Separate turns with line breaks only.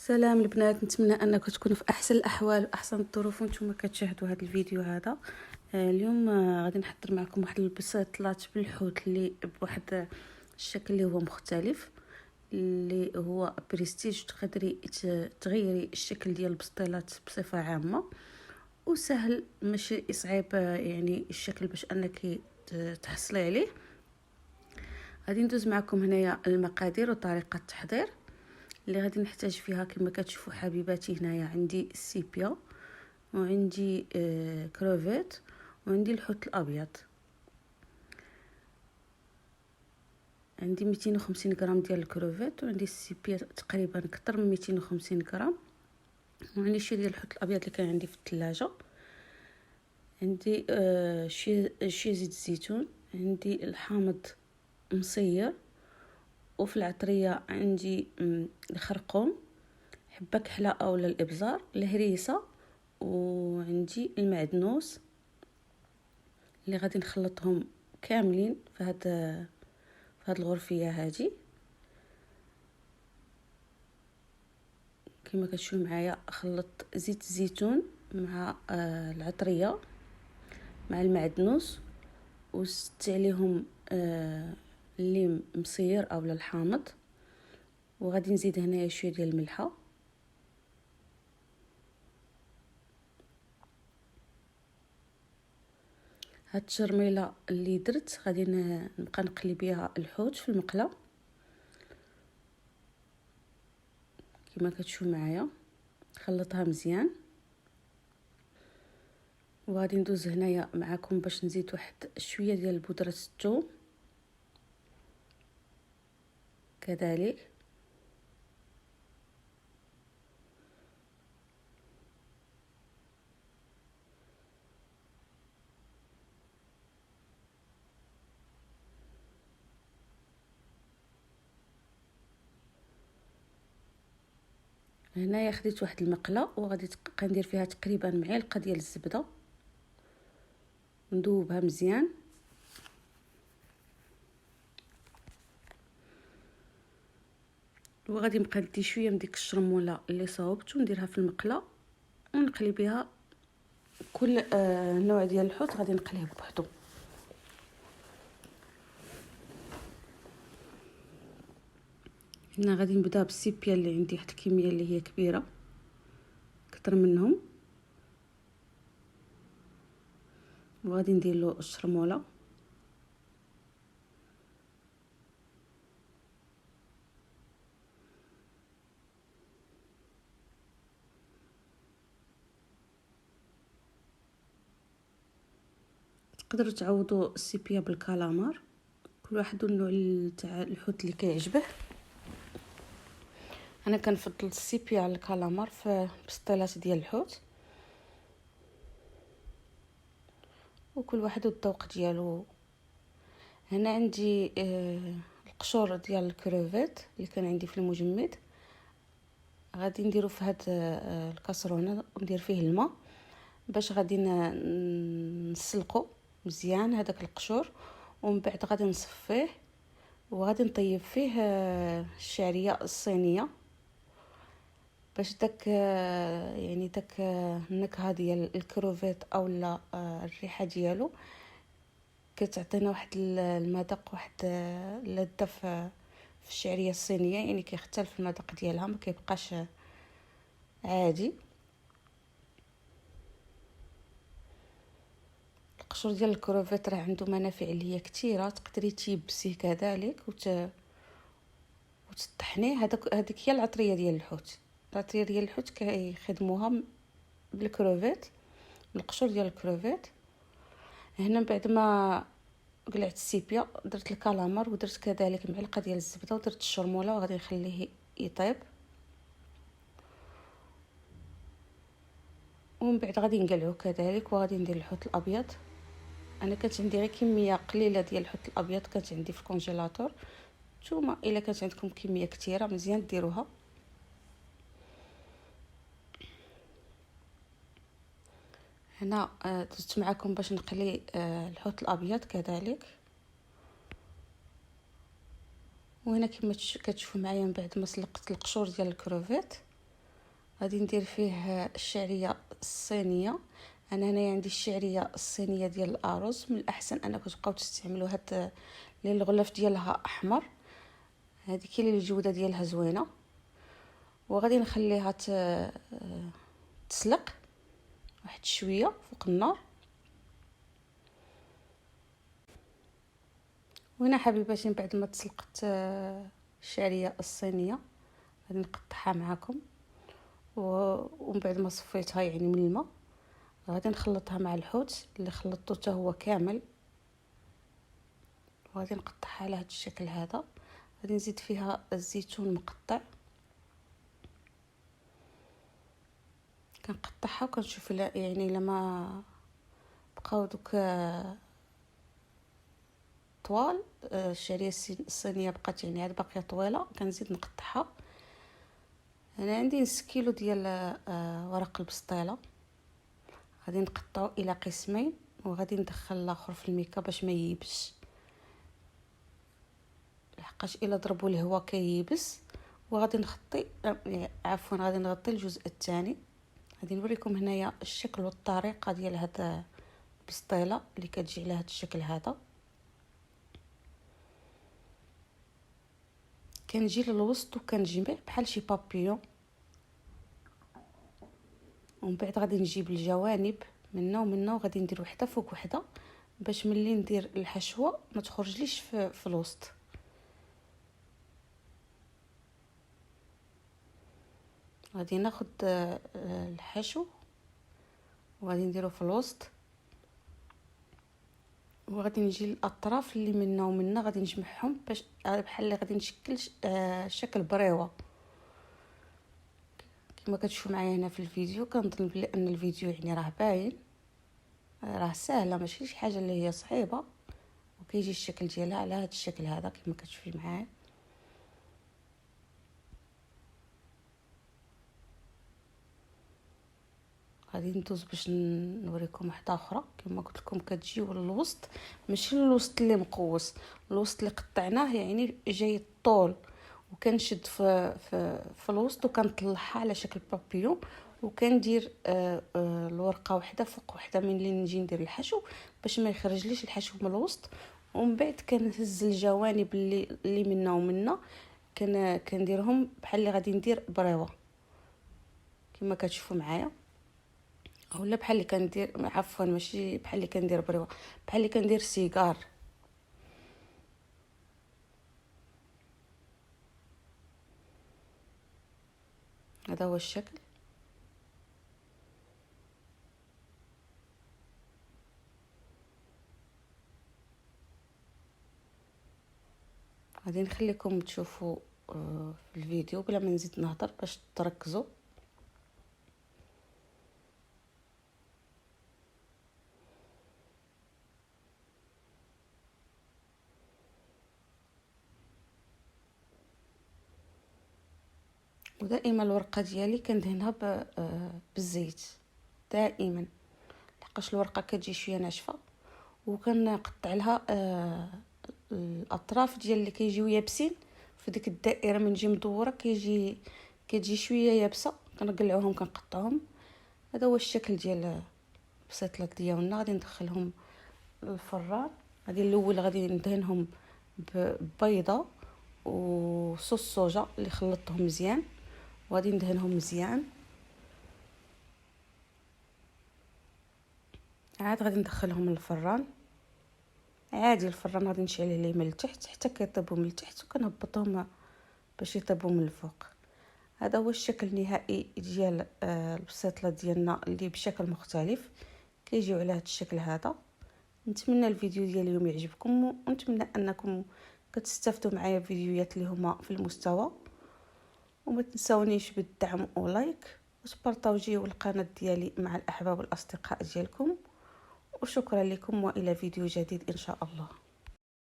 سلام البنات، نتمنى انكم تكونوا في احسن الاحوال واحسن الظروف وانتم كتشاهدوا هذا الفيديو هذا. اليوم غادي نحضر معكم واحد البساطلات بالحوت اللي بواحد الشكل اللي هو مختلف، اللي هو بريستيج. تقدري تغيري الشكل ديال البسطيلات بصفه عامه وسهل، ماشي صعيب يعني الشكل باش انك تحصلي عليه. غادي ندوز معكم هنايا المقادير وطريقه التحضير اللي غادي نحتاج فيها. كما كتشوفوا حبيباتي، هنايا عندي السيبيا وعندي كروفيت وعندي الحوت الابيض. عندي 250 غرام ديال الكروفيت وعندي السيبيا تقريبا اكثر من 250 غرام، وعندي شويه ديال الحوت الابيض اللي كان عندي في الثلاجه. عندي شويه زيت الزيتون، عندي الحامض مصير، وفي العطريه عندي الخرقوم، حبه كحله اولا الابزار، الهريسه، وعندي المعدنوس اللي غادي نخلطهم كاملين في هاد الغرفيه هذه. كما كتشوفوا معايا خلطت زيت الزيتون مع العطريه مع المعدنوس، وزدت عليهم الليم مصير اولا الحامض، وغادي نزيد هنايا شويه ديال الملحه. هاد الترميله اللي درت غادي نبقى نقلي بها الحوت في المقله كما كتشوفوا معايا. خلطها مزيان، وغادي ندوز هنايا معكم باش نزيد واحد شويه ديال بودره الثوم كذلك. هنايا خديت واحد المقله وغادي ندير فيها تقريبا معلقه ديال الزبده، ندوبها مزيان. وغادي نبقى ندي شويه من ديك الشرموله اللي صاوبت ونديرها في المقله ونقلي بها. كل نوع ديال الحوت غادي نقليه بوحدو. هنا غادي نبدا بالسيبيا اللي عندي واحد الكميه اللي هي كبيره اكثر منهم، وغادي ندير له الشرموله. تقدروا تعوضوا السيبيا بالكالامار، كل واحد والنوع تاع الحوت اللي كيعجبه. انا كنفضل السيبيا على الكالامار في بسطيلات ديال الحوت، وكل واحد والذوق ديالو. هنا عندي القشور ديال الكروفيت اللي كان عندي في المجمد، غادي نديرو في هاد الكاسرونه وندير فيه الماء باش غادي نسلقو مزيان هذاك القشور، ومن بعد غادي نصفيه وغادي نطيب فيه الشعريه الصينيه باش داك يعني داك النكهه ديال الكروفيت اولا الريحه ديالو كتعطينا واحد المذاق، واحد اللذه في الشعريه الصينيه، يعني كيختلف المذاق ديالها، ما كيبقاش عادي. القشور ديال الكروفيت راه عنده منافع اللي هي كثيره، تقدري تيبسيه كذلك وتطحنيه. هذيك هي العطريه ديال الحوت. العطريه ديال الحوت كيخدموها بالكروفيت، بالقشور ديال الكروفيت. هنا بعد ما قلعت السيبيا درت الكالامر ودرت كذلك معلقه ديال الزبده ودرت الشرموله، وغادي نخليه يطيب. ومن بعد غادي نقلعو كذلك، وغادي ندير الحوت الابيض. انا كانت عندي غير كميه قليله ديال الحوت الابيض كانت عندي في الكونجيلاتور، نتوما الا كانت عندكم كميه كثيره مزيان ديروها. هنا درت معكم باش نقلي الحوت الابيض كذلك. وهنا كما كتشوفوا معايا من بعد ما سلقت القشور ديال الكروفيت غادي ندير فيه الشعريه الصينيه. انا هنايا عندي الشعريه الصينيه ديال الارز. من الاحسن انكم تبقاو تستعملوا هاد اللي الغلاف ديالها احمر، هذه كاين اللي الجوده ديالها زوينه. وغادي نخليها تسلق واحد شويه فوق النار. وهنا حبيباتي بعد ما تسلقت الشعريه الصينيه غادي نقطعها معكم، ومن بعد ما صفيتها يعني من الماء غادي نخلطها مع الحوت اللي خلطته حتى هو كامل، وغادي نقطعها على هذا الشكل هذا. غادي نزيد فيها الزيتون مقطع، كنقطعها وكنشوف يعني لما بقاو دوك طوال الشعريه الصينيه بقات يعني عاد باقيه طويله كنزيد نقطعها. انا عندي نص كيلو ديال ورق البسطيله، غادي نقطعو الى قسمين وغادي ندخل الاخر في الميكا باش ما ييبش، لحقاش الا ضربوا الهواء كييبس. وغادي نغطي غادي نغطي الجزء الثاني. غادي نوريكم هنايا الشكل والطريقه ديال هذا البسطيله اللي كتجي على هذا الشكل هذا. كنجي للوسط وكنجمع بحال شي بابيون، ومن بعد غادي نجيب الجوانب منا ومنا وغادي ندير وحده فوق وحده باش ملي ندير الحشوه ما تخرجليش في الوسط. غادي ناخذ الحشو وغادي نديرو في الوسط، وغادي نجي الاطراف اللي منا ومنا غادي نجمعهم باش بحال اللي غادي نشكل شكل بريوه كما كتشوفوا معايا هنا في الفيديو. كنظن بلي ان الفيديو يعني راه باين، راه سهله ماشي شي حاجه اللي هي صعيبه، وكيجي الشكل ديالها على هذا الشكل هذا كما كتشوفي معايا. غادي ندوز باش نوريكم واحده اخرى. كما قلت لكم كتجيو للوسط، ماشي الوسط اللي مقوس، الوسط اللي قطعناه يعني جاي الطول، وكنشد في الوسط وكنطلعها على شكل بابيون، وكندير الورقه واحده فوق واحده من اللي نجي ندير الحشو باش ما يخرجليش الحشو من الوسط. ومن بعد كنهز الجوانب اللي منا ومنا كنديرهم بحال اللي غادي ندير بريوه كما كتشوفوا معايا، اولا بحال اللي كندير عفوا ماشي بحال اللي كندير بريوه، بحال اللي كندير سيجار. هذا هو الشكل. غادي نخليكم تشوفوا في الفيديو بلا ما نزيد نهضر باش تركزوا. ودائما الورقه ديالي كندهنها بالزيت دائما، لحقاش الورقه كتجي شويه ناشفه، وكنقطع لها الاطراف ديال اللي كيجيو يابسين في ديك الدائره من نجي مدوره كتجي شويه يابسه، كنقلعوهم كنقطعهم. هذا هو الشكل ديال البسيطلات ديالنا. غادي ندخلهم للفران. غادي الاول غادي ندهنهم ببيضه وصوص صوجا اللي خلطتهم مزيان، وغادي ندهنهم مزيان. عاد غادي ندخلهم للفران عادي. الفران غادي نشعل عليه من التحت حتى كيطيبوا من التحت، وكنهبطهم باش يطيبوا من الفوق. هذا هو الشكل النهائي ديال البسيطله ديالنا اللي بشكل مختلف كيجيو على هذا الشكل هذا. نتمنى الفيديو ديال اليوم يعجبكم، ونتمنى انكم كتستافدوا معايا فيديوهات اللي هما في المستوى. وما تنساونيش بالدعم ولايك وتبارطاجيو القناه ديالي مع الاحباب والاصدقاء ديالكم. وشكرا لكم، والى فيديو جديد ان شاء الله.